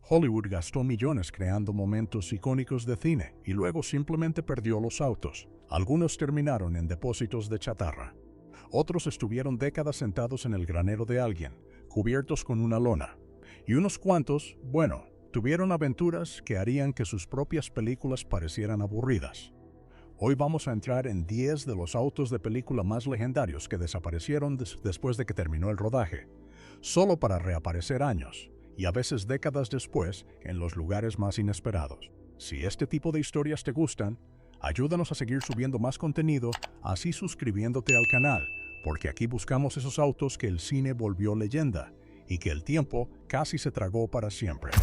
Hollywood gastó millones creando momentos icónicos de cine y luego simplemente perdió los autos. Algunos terminaron en depósitos de chatarra. Otros estuvieron décadas sentados en el granero de alguien, cubiertos con una lona. Y unos cuantos, bueno, tuvieron aventuras que harían que sus propias películas parecieran aburridas. Hoy vamos a entrar en 10 de los autos de película más legendarios que desaparecieron después de que terminó el rodaje, solo para reaparecer años y a veces décadas después en los lugares más inesperados. Si este tipo de historias te gustan, ayúdanos a seguir subiendo más contenido, así suscribiéndote al canal, porque aquí buscamos esos autos que el cine volvió leyenda y que el tiempo casi se tragó para siempre.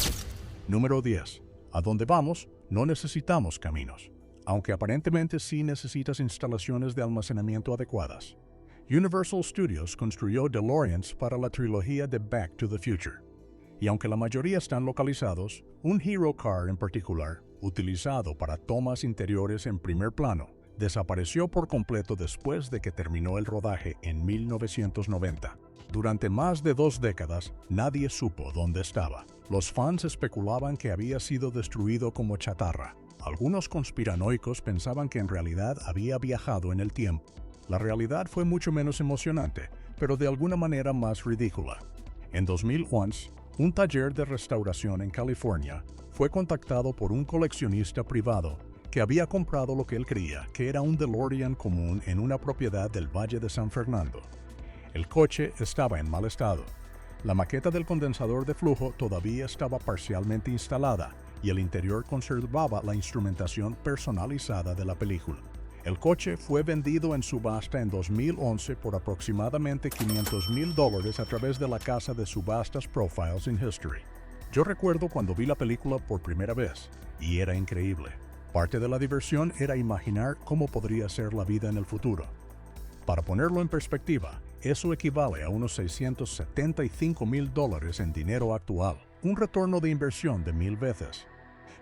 Número 10. A donde vamos, no necesitamos caminos, aunque aparentemente sí necesitas instalaciones de almacenamiento adecuadas. Universal Studios construyó DeLoreans para la trilogía de Back to the Future. Y aunque la mayoría están localizados, un Hero Car en particular, utilizado para tomas interiores en primer plano, desapareció por completo después de que terminó el rodaje en 1990. Durante más de 2 décadas, nadie supo dónde estaba. Los fans especulaban que había sido destruido como chatarra. Algunos conspiranoicos pensaban que en realidad había viajado en el tiempo. La realidad fue mucho menos emocionante, pero de alguna manera más ridícula. En 2011, un taller de restauración en California fue contactado por un coleccionista privado que había comprado lo que él creía que era un DeLorean común en una propiedad del Valle de San Fernando. El coche estaba en mal estado. La maqueta del condensador de flujo todavía estaba parcialmente instalada y el interior conservaba la instrumentación personalizada de la película. El coche fue vendido en subasta en 2011 por aproximadamente $500,000 a través de la casa de subastas Profiles in History. Yo recuerdo cuando vi la película por primera vez, y era increíble. Parte de la diversión era imaginar cómo podría ser la vida en el futuro. Para ponerlo en perspectiva, eso equivale a unos $675,000 en dinero actual, un retorno de inversión de 1000 veces.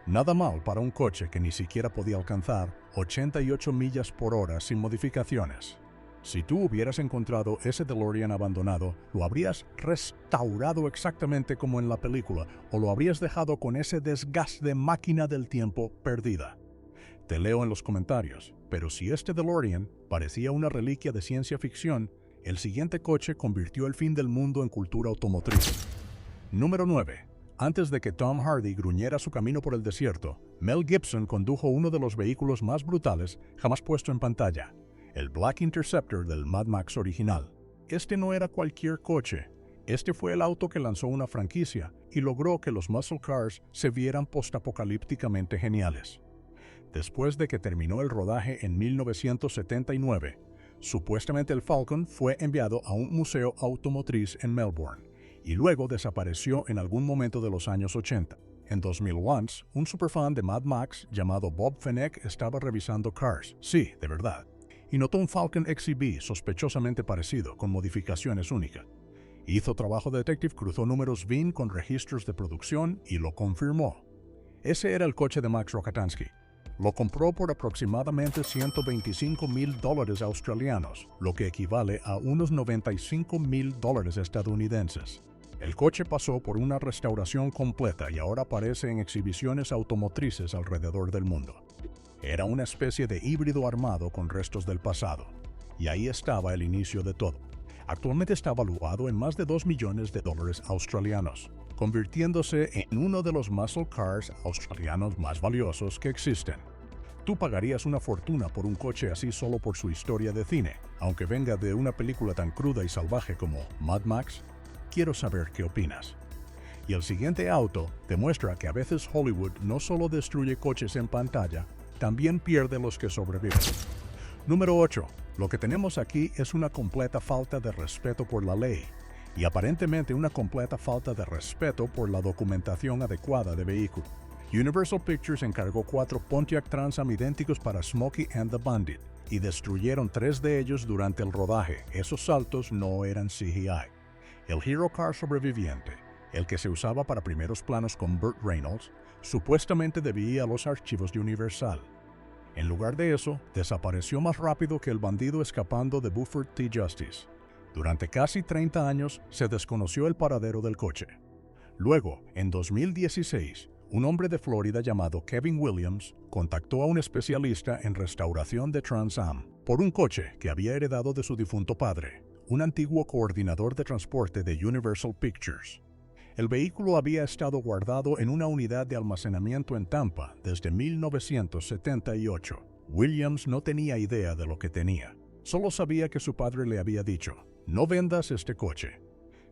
Nada mal para un coche que ni siquiera podía alcanzar 88 millas por hora sin modificaciones. Si tú hubieras encontrado ese DeLorean abandonado, ¿lo habrías restaurado exactamente como en la película o lo habrías dejado con ese desgaste de máquina del tiempo perdida? Te leo en los comentarios, pero si este DeLorean parecía una reliquia de ciencia ficción, el siguiente coche convirtió el fin del mundo en cultura automotriz. Número 9. Antes de que Tom Hardy gruñera su camino por el desierto, Mel Gibson condujo uno de los vehículos más brutales jamás puesto en pantalla, el Black Interceptor del Mad Max original. Este no era cualquier coche, este fue el auto que lanzó una franquicia y logró que los muscle cars se vieran postapocalípticamente geniales. Después de que terminó el rodaje en 1979, supuestamente el Falcon fue enviado a un museo automotriz en Melbourne y luego desapareció en algún momento de los años 80. En 2001, un superfan de Mad Max llamado Bob Fenech estaba revisando Cars, sí, de verdad, y notó un Falcon XEB sospechosamente parecido, con modificaciones únicas. Hizo trabajo de detective, cruzó números VIN con registros de producción y lo confirmó. Ese era el coche de Max Rokatansky. Lo compró por aproximadamente $125,000 australianos, lo que equivale a unos $95,000 estadounidenses. El coche pasó por una restauración completa y ahora aparece en exhibiciones automotrices alrededor del mundo. Era una especie de híbrido armado con restos del pasado, y ahí estaba el inicio de todo. Actualmente está valuado en más de $2 millones australianos, convirtiéndose en uno de los muscle cars australianos más valiosos que existen. Tú pagarías una fortuna por un coche así solo por su historia de cine, aunque venga de una película tan cruda y salvaje como Mad Max. Quiero saber qué opinas. Y el siguiente auto demuestra que a veces Hollywood no solo destruye coches en pantalla, también pierde los que sobreviven. Número 8. Lo que tenemos aquí es una completa falta de respeto por la ley, y aparentemente una completa falta de respeto por la documentación adecuada de vehículo. Universal Pictures encargó 4 Pontiac Trans Am idénticos para Smokey and the Bandit, y destruyeron 3 de ellos durante el rodaje. Esos saltos no eran CGI. El Hero Car sobreviviente, el que se usaba para primeros planos con Burt Reynolds, supuestamente debía a los archivos de Universal. En lugar de eso, desapareció más rápido que el bandido escapando de Buford T. Justice. Durante casi 30 años se desconoció el paradero del coche. Luego, en 2016, un hombre de Florida llamado Kevin Williams contactó a un especialista en restauración de Trans Am por un coche que había heredado de su difunto padre, un antiguo coordinador de transporte de Universal Pictures. El vehículo había estado guardado en una unidad de almacenamiento en Tampa desde 1978. Williams no tenía idea de lo que tenía. Solo sabía que su padre le había dicho, «No vendas este coche».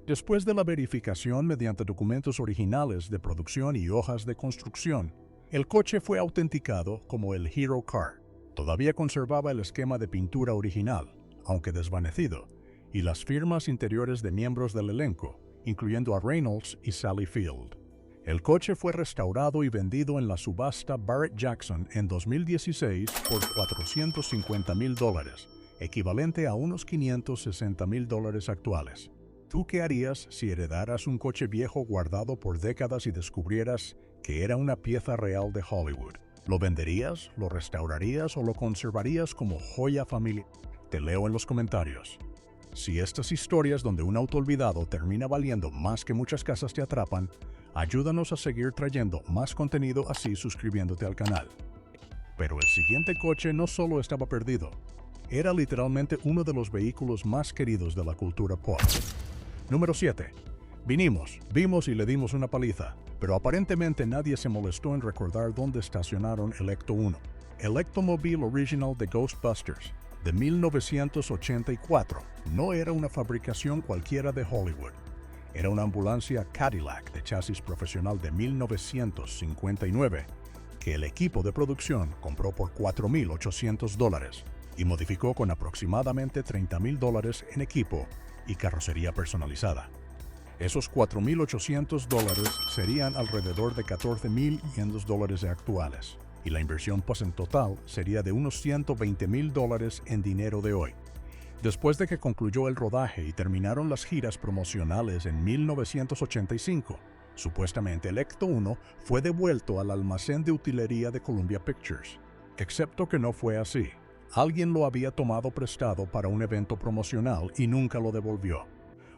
Después de la verificación mediante documentos originales de producción y hojas de construcción, el coche fue autenticado como el Hero Car. Todavía conservaba el esquema de pintura original, aunque desvanecido, y las firmas interiores de miembros del elenco, incluyendo a Reynolds y Sally Field. El coche fue restaurado y vendido en la subasta Barrett-Jackson en 2016 por $450,000, equivalente a unos $560,000 actuales. ¿Tú qué harías si heredaras un coche viejo guardado por décadas y descubrieras que era una pieza real de Hollywood? ¿Lo venderías, lo restaurarías o lo conservarías como joya familiar? Te leo en los comentarios. Si estas historias donde un auto olvidado termina valiendo más que muchas casas te atrapan, ayúdanos a seguir trayendo más contenido así suscribiéndote al canal. Pero el siguiente coche no solo estaba perdido, era literalmente uno de los vehículos más queridos de la cultura pop. Número 7. Vimos y le dimos una paliza, pero aparentemente nadie se molestó en recordar dónde estacionaron el Ecto 1. El Ectomobile Original de Ghostbusters, de 1984, no era una fabricación cualquiera de Hollywood. Era una ambulancia Cadillac de chasis profesional de 1959 que el equipo de producción compró por $4,800 y modificó con aproximadamente $30,000 en equipo y carrocería personalizada. Esos $4,800 serían alrededor de $14,500 actuales, y la inversión en total sería de unos $120,000 en dinero de hoy. Después de que concluyó el rodaje y terminaron las giras promocionales en 1985, supuestamente el Ecto 1 fue devuelto al almacén de utilería de Columbia Pictures, excepto que no fue así. Alguien lo había tomado prestado para un evento promocional y nunca lo devolvió.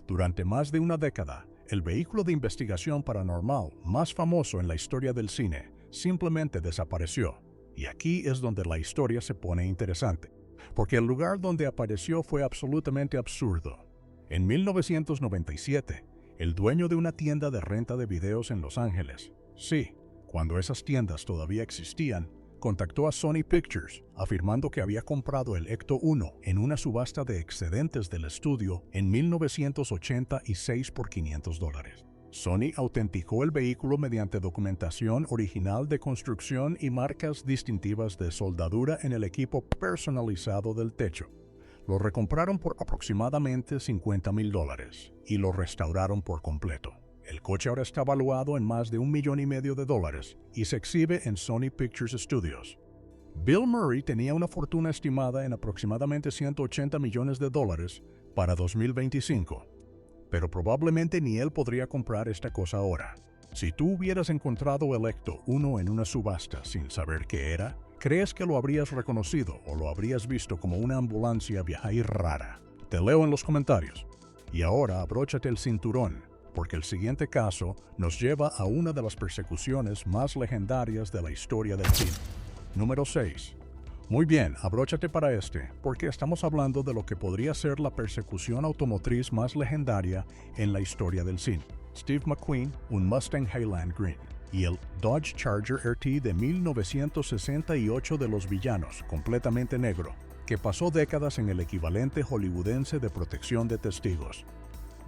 Durante más de una década, el vehículo de investigación paranormal más famoso en la historia del cine simplemente desapareció. Y aquí es donde la historia se pone interesante, porque el lugar donde apareció fue absolutamente absurdo. En 1997, el dueño de una tienda de renta de videos en Los Ángeles, sí, cuando esas tiendas todavía existían, contactó a Sony Pictures afirmando que había comprado el Ecto 1 en una subasta de excedentes del estudio en 1986 por $500. Sony autenticó el vehículo mediante documentación original de construcción y marcas distintivas de soldadura en el equipo personalizado del techo. Lo recompraron por aproximadamente $50,000 y lo restauraron por completo. El coche ahora está valuado en más de $1,500,000 y se exhibe en Sony Pictures Studios. Bill Murray tenía una fortuna estimada en aproximadamente $180 millones para 2025, pero probablemente ni él podría comprar esta cosa ahora. Si tú hubieras encontrado el Ecto 1 en una subasta sin saber qué era, ¿crees que lo habrías reconocido o lo habrías visto como una ambulancia vieja y rara? Te leo en los comentarios. Y ahora abróchate el cinturón, porque el siguiente caso nos lleva a una de las persecuciones más legendarias de la historia del cine. Número 6. Muy bien, abróchate para porque estamos hablando de lo que podría ser la persecución automotriz más legendaria en la historia del cine. Steve McQueen, un Mustang Highland Green, y el Dodge Charger RT de 1968 de los villanos, completamente negro, que pasó décadas en el equivalente hollywoodense de protección de testigos.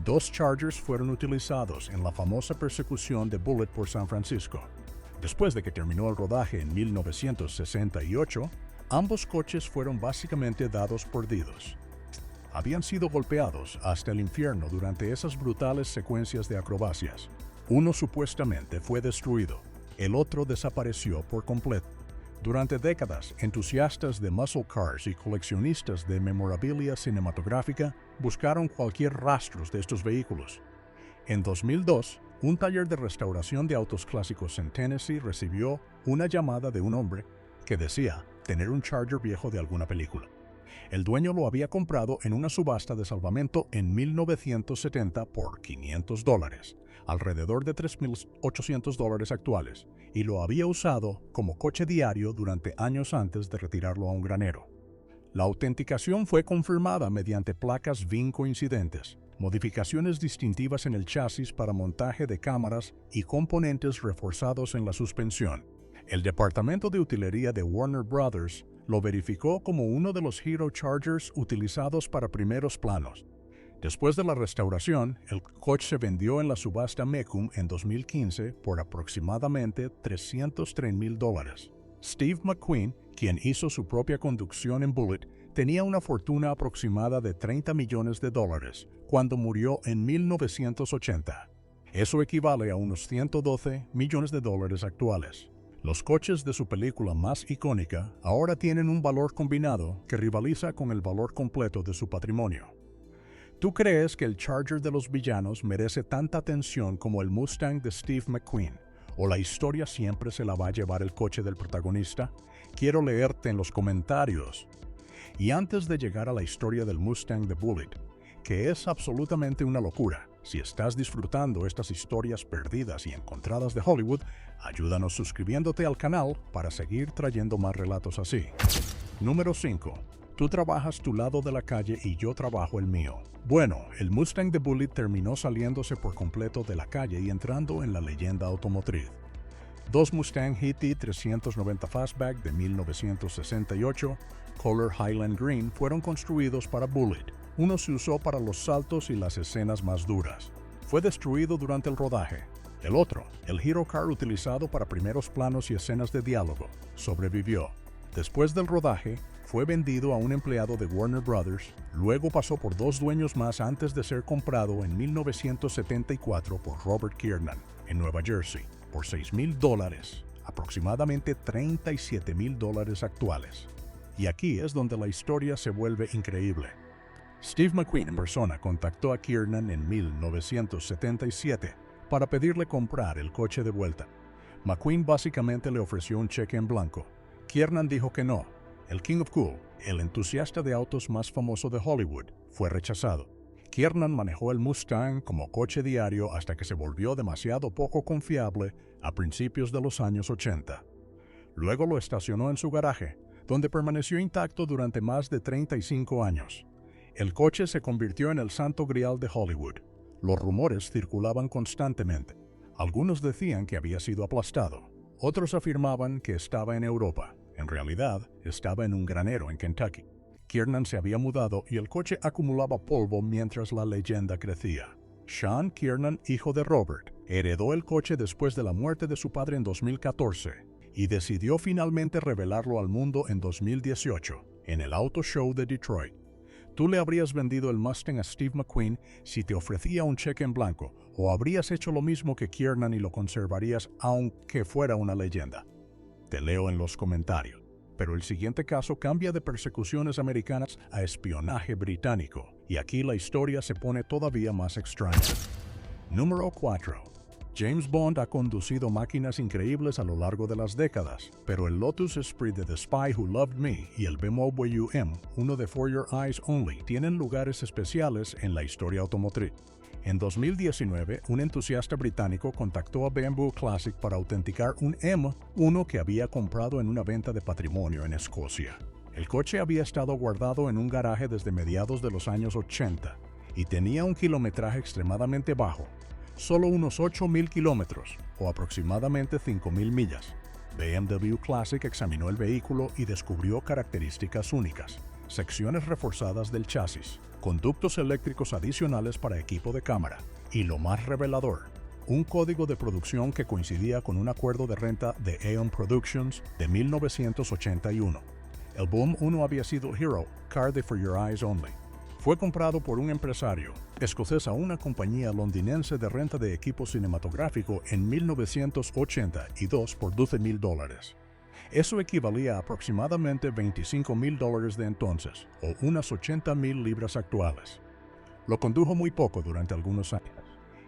Dos Chargers fueron utilizados en la famosa persecución de Bullitt por San Francisco. Después de que terminó el rodaje en 1968, ambos coches fueron básicamente dados perdidos. Habían sido golpeados hasta el infierno durante esas brutales secuencias de acrobacias. Uno supuestamente fue destruido, el otro desapareció por completo. Durante décadas, entusiastas de muscle cars y coleccionistas de memorabilia cinematográfica buscaron cualquier rastro de estos vehículos. En 2002, un taller de restauración de autos clásicos en Tennessee recibió una llamada de un hombre que decía tener un Charger viejo de alguna película. El dueño lo había comprado en una subasta de salvamento en 1970 por $500, alrededor de $3,800 actuales, y lo había usado como coche diario durante años antes de retirarlo a un granero. La autenticación fue confirmada mediante placas VIN coincidentes, modificaciones distintivas en el chasis para montaje de cámaras y componentes reforzados en la suspensión. El departamento de utilería de Warner Brothers lo verificó como uno de los Hero Chargers utilizados para primeros planos. Después de la restauración, el coche se vendió en la subasta Mecum en 2015 por aproximadamente $303,000. Steve McQueen, quien hizo su propia conducción en Bullitt, tenía una fortuna aproximada de $30 millones cuando murió en 1980. Eso equivale a unos $112 millones actuales. Los coches de su película más icónica ahora tienen un valor combinado que rivaliza con el valor completo de su patrimonio. ¿Tú crees que el Charger de los villanos merece tanta atención como el Mustang de Steve McQueen? ¿O la historia siempre se la va a llevar el coche del protagonista? Quiero leerte en los comentarios. Y antes de llegar a la historia del Mustang de Bullitt, que es absolutamente una locura, si estás disfrutando estas historias perdidas y encontradas de Hollywood, ayúdanos suscribiéndote al canal para seguir trayendo más relatos así. Número 5. Tú trabajas tu lado de la calle y yo trabajo el mío. Bueno, el Mustang de Bullitt terminó saliéndose por completo de la calle y entrando en la leyenda automotriz. Dos Mustang GT 390 Fastback de 1968, color Highland Green, fueron construidos para Bullitt. Uno se usó para los saltos y las escenas más duras. Fue destruido durante el rodaje. El otro, el Hero Car utilizado para primeros planos y escenas de diálogo, sobrevivió. Después del rodaje, fue vendido a un empleado de Warner Brothers, luego pasó por dos dueños más antes de ser comprado en 1974 por Robert Kiernan, en Nueva Jersey, por $6,000, aproximadamente $37,000 actuales. Y aquí es donde la historia se vuelve increíble. Steve McQueen en persona contactó a Kiernan en 1977 para pedirle comprar el coche de vuelta. McQueen básicamente le ofreció un cheque en blanco. Kiernan dijo que no. El King of Cool, el entusiasta de autos más famoso de Hollywood, fue rechazado. Kiernan manejó el Mustang como coche diario hasta que se volvió demasiado poco confiable a principios de los años 80. Luego lo estacionó en su garaje, donde permaneció intacto durante más de 35 años. El coche se convirtió en el santo grial de Hollywood. Los rumores circulaban constantemente. Algunos decían que había sido aplastado. Otros afirmaban que estaba en Europa. En realidad, estaba en un granero en Kentucky. Kiernan se había mudado y el coche acumulaba polvo mientras la leyenda crecía. Sean Kiernan, hijo de Robert, heredó el coche después de la muerte de su padre en 2014 y decidió finalmente revelarlo al mundo en 2018, en el Auto Show de Detroit. ¿Tú le habrías vendido el Mustang a Steve McQueen si te ofrecía un cheque en blanco, o habrías hecho lo mismo que Kiernan y lo conservarías aunque fuera una leyenda? Te leo en los comentarios. Pero el siguiente caso cambia de persecuciones americanas a espionaje británico, y aquí la historia se pone todavía más extraña. Número 4. James Bond ha conducido máquinas increíbles a lo largo de las décadas, pero el Lotus Esprit de The Spy Who Loved Me y el BMW UM, uno de For Your Eyes Only, tienen lugares especiales en la historia automotriz. En 2019, un entusiasta británico contactó a BMW Classic para autenticar un M1 que había comprado en una venta de patrimonio en Escocia. El coche había estado guardado en un garaje desde mediados de los años 80 y tenía un kilometraje extremadamente bajo, solo unos 8,000 kilómetros o aproximadamente 5,000 millas. BMW Classic examinó el vehículo y descubrió características únicas: secciones reforzadas del chasis, conductos eléctricos adicionales para equipo de cámara y, lo más revelador, un código de producción que coincidía con un acuerdo de renta de Aeon Productions de 1981. El Boom 1 había sido el Hero Car de For Your Eyes Only. Fue comprado por un empresario escocés a una compañía londinense de renta de equipo cinematográfico en 1982 por $12,000. Eso equivalía a aproximadamente $25,000 de entonces, o unas 80,000 libras actuales. Lo condujo muy poco durante algunos años,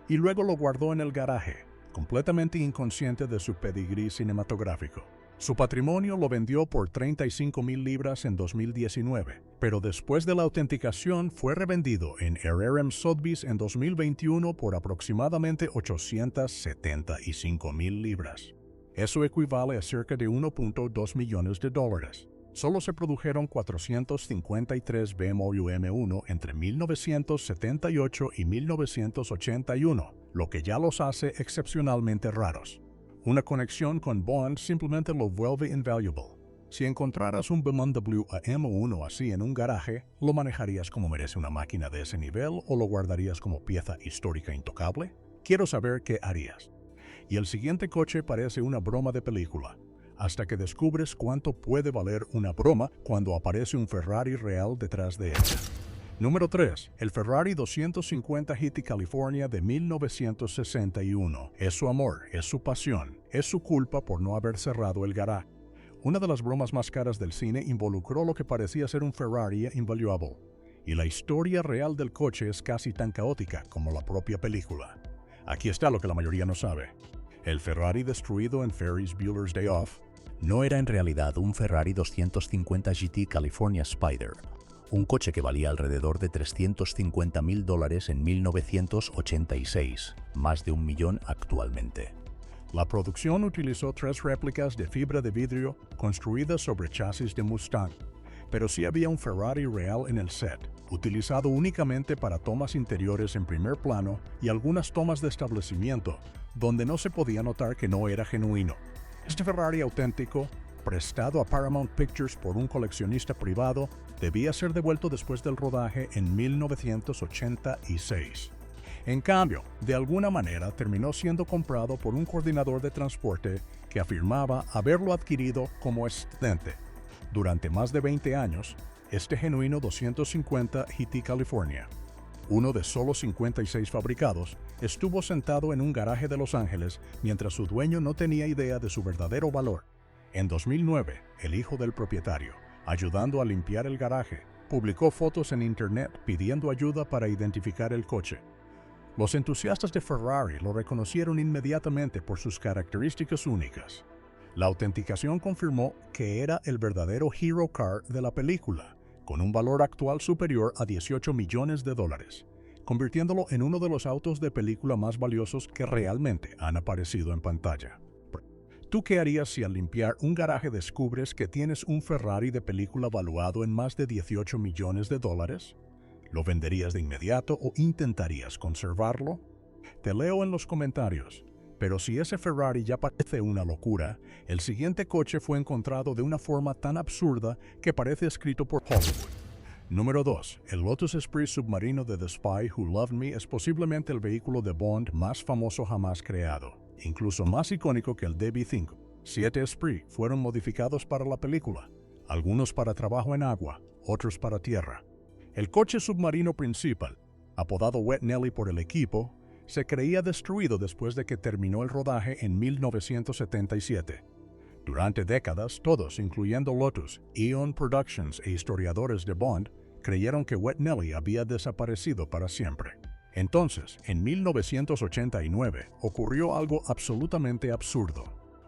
y luego lo guardó en el garaje, completamente inconsciente de su pedigrí cinematográfico. Su patrimonio lo vendió por 35,000 libras en 2019, pero después de la autenticación fue revendido en RRM Sotheby's en 2021 por aproximadamente 875,000 libras. Eso equivale a cerca de 1.2 millones de dólares. Solo se produjeron 453 BMW M1 entre 1978 y 1981, lo que ya los hace excepcionalmente raros. Una conexión con Bond simplemente lo vuelve invaluable. Si encontraras un BMW M1 así en un garaje, ¿lo manejarías como merece una máquina de ese nivel o lo guardarías como pieza histórica intocable? Quiero saber qué harías. Y el siguiente coche parece una broma de película, hasta que descubres cuánto puede valer una broma cuando aparece un Ferrari real detrás de ella. Número 3. El Ferrari 250 GT California de 1961. Es su amor, es su pasión, es su culpa por no haber cerrado el garaje. Una de las bromas más caras del cine involucró lo que parecía ser un Ferrari invaluable, y la historia real del coche es casi tan caótica como la propia película. Aquí está lo que la mayoría no sabe. El Ferrari destruido en Ferris Bueller's Day Off no era en realidad un Ferrari 250 GT California Spider, un coche que valía alrededor de $350,000 en 1986, más de $1 millón actualmente. La producción utilizó 3 réplicas de fibra de vidrio construidas sobre chasis de Mustang, pero sí había un Ferrari real en el set, utilizado únicamente para tomas interiores en primer plano y algunas tomas de establecimiento, donde no se podía notar que no era genuino. Este Ferrari auténtico, prestado a Paramount Pictures por un coleccionista privado, debía ser devuelto después del rodaje en 1986. En cambio, de alguna manera terminó siendo comprado por un coordinador de transporte que afirmaba haberlo adquirido como excedente. Durante más de 20 años, este genuino 250 GT California, uno de solo 56 fabricados, estuvo sentado en un garaje de Los Ángeles mientras su dueño no tenía idea de su verdadero valor. En 2009, el hijo del propietario, ayudando a limpiar el garaje, publicó fotos en internet pidiendo ayuda para identificar el coche. Los entusiastas de Ferrari lo reconocieron inmediatamente por sus características únicas. La autenticación confirmó que era el verdadero Hero Car de la película, con un valor actual superior a $18 millones, convirtiéndolo en uno de los autos de película más valiosos que realmente han aparecido en pantalla. ¿Tú qué harías si al limpiar un garaje descubres que tienes un Ferrari de película valuado en más de $18 millones? ¿Lo venderías de inmediato o intentarías conservarlo? Te leo en los comentarios. Pero si ese Ferrari ya parece una locura, el siguiente coche fue encontrado de una forma tan absurda que parece escrito por Hollywood. Número 2. El Lotus Esprit submarino de The Spy Who Loved Me es posiblemente el vehículo de Bond más famoso jamás creado, incluso más icónico que el DB5. 7 Esprit fueron modificados para la película, algunos para trabajo en agua, otros para tierra. El coche submarino principal, apodado Wet Nelly por el equipo, se creía destruido después de que terminó el rodaje en 1977. Durante décadas, todos, incluyendo Lotus, Eon Productions e historiadores de Bond, creyeron que Wet Nelly había desaparecido para siempre. Entonces, en 1989, ocurrió algo absolutamente absurdo.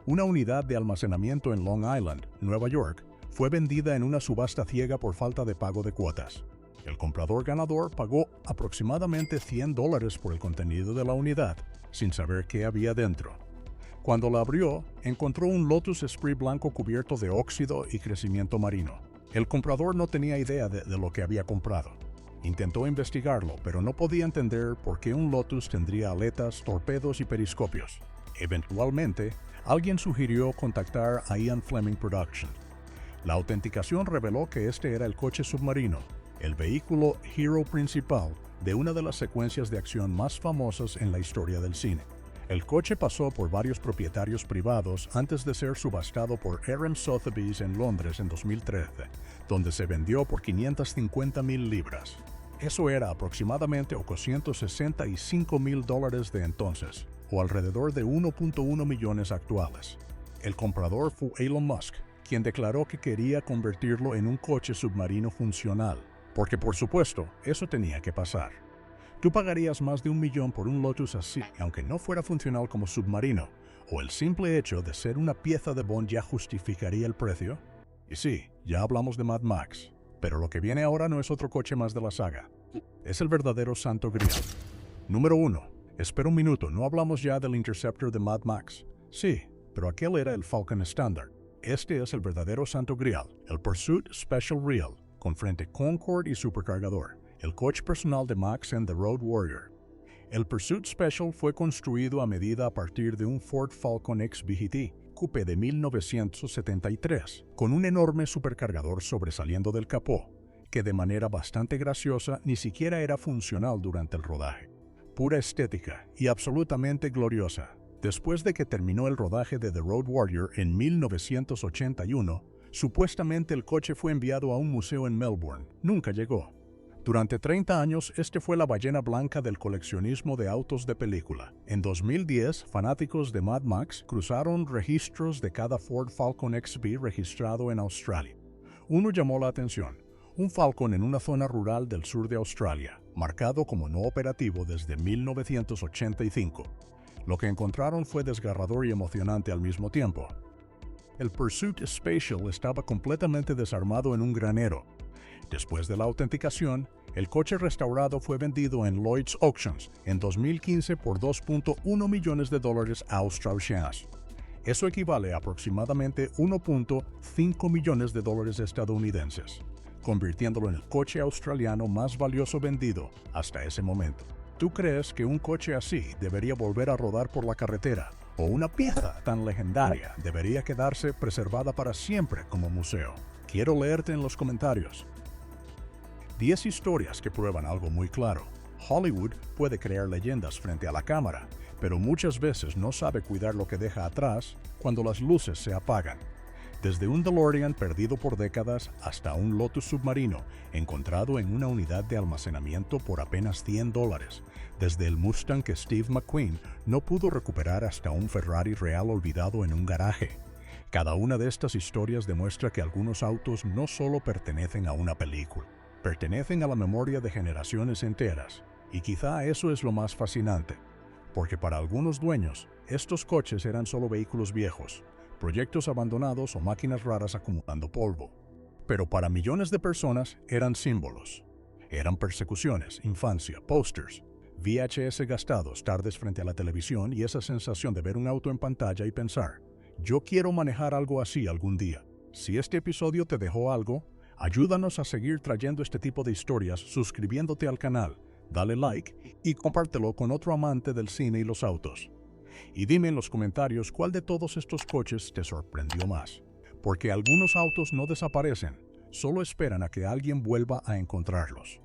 Una unidad de almacenamiento en Long Island, Nueva York, fue vendida en una subasta ciega por falta de pago de cuotas. El comprador ganador pagó aproximadamente $100 por el contenido de la unidad, sin saber qué había dentro. Cuando la abrió, encontró un Lotus Esprit blanco cubierto de óxido y crecimiento marino. El comprador no tenía idea de lo que había comprado. Intentó investigarlo, pero no podía entender por qué un Lotus tendría aletas, torpedos y periscopios. Eventualmente, alguien sugirió contactar a Ian Fleming Productions. La autenticación reveló que este era el coche submarino, el vehículo Hero principal de una de las secuencias de acción más famosas en la historia del cine. El coche pasó por varios propietarios privados antes de ser subastado por RRM Sotheby's en Londres en 2013, donde se vendió por 550,000 libras. Eso era aproximadamente $865,000 de entonces, o alrededor de 1.1 millones actuales. El comprador fue Elon Musk, quien declaró que quería convertirlo en un coche submarino funcional, porque por supuesto, eso tenía que pasar. ¿Tú pagarías más de $1 millón por un Lotus así, aunque no fuera funcional como submarino? ¿O el simple hecho de ser una pieza de Bond ya justificaría el precio? Y sí, ya hablamos de Mad Max, pero lo que viene ahora no es otro coche más de la saga. Es el verdadero santo grial. Número 1. Espera un minuto, ¿no hablamos ya del Interceptor de Mad Max? Sí, pero aquel era el Falcon estándar. Este es el verdadero santo grial, el Pursuit Special Real, con frente Concorde y supercargador, el coche personal de Max en The Road Warrior. El Pursuit Special fue construido a medida a partir de un Ford Falcon X-VGT Coupe de 1973, con un enorme supercargador sobresaliendo del capó, que de manera bastante graciosa ni siquiera era funcional durante el rodaje. Pura estética y absolutamente gloriosa. Después de que terminó el rodaje de The Road Warrior en 1981, supuestamente el coche fue enviado a un museo en Melbourne. Nunca llegó. Durante 30 años, este fue la ballena blanca del coleccionismo de autos de película. En 2010, fanáticos de Mad Max cruzaron registros de cada Ford Falcon XB registrado en Australia. Uno llamó la atención: un Falcon en una zona rural del sur de Australia, marcado como no operativo desde 1985. Lo que encontraron fue desgarrador y emocionante al mismo tiempo. El Pursuit Special estaba completamente desarmado en un granero. Después de la autenticación, el coche restaurado fue vendido en Lloyd's Auctions en 2015 por $2.1 millones australianos. Eso equivale a aproximadamente $1.5 millones estadounidenses, convirtiéndolo en el coche australiano más valioso vendido hasta ese momento. ¿Tú crees que un coche así debería volver a rodar por la carretera? ¿O una pieza tan legendaria debería quedarse preservada para siempre como museo? Quiero leerte en los comentarios. 10 historias que prueban algo muy claro. Hollywood puede crear leyendas frente a la cámara, pero muchas veces no sabe cuidar lo que deja atrás cuando las luces se apagan. Desde un DeLorean perdido por décadas hasta un Lotus submarino encontrado en una unidad de almacenamiento por apenas $100. Desde el Mustang que Steve McQueen no pudo recuperar hasta un Ferrari real olvidado en un garaje. Cada una de estas historias demuestra que algunos autos no solo pertenecen a una película, pertenecen a la memoria de generaciones enteras. Y quizá eso es lo más fascinante, porque para algunos dueños, estos coches eran solo vehículos viejos, proyectos abandonados o máquinas raras acumulando polvo. Pero para millones de personas eran símbolos. Eran persecuciones, infancia, pósters, VHS gastados, tardes frente a la televisión y esa sensación de ver un auto en pantalla y pensar: yo quiero manejar algo así algún día. Si este episodio te dejó algo, ayúdanos a seguir trayendo este tipo de historias suscribiéndote al canal, dale like y compártelo con otro amante del cine y los autos. Y dime en los comentarios cuál de todos estos coches te sorprendió más. Porque algunos autos no desaparecen, solo esperan a que alguien vuelva a encontrarlos.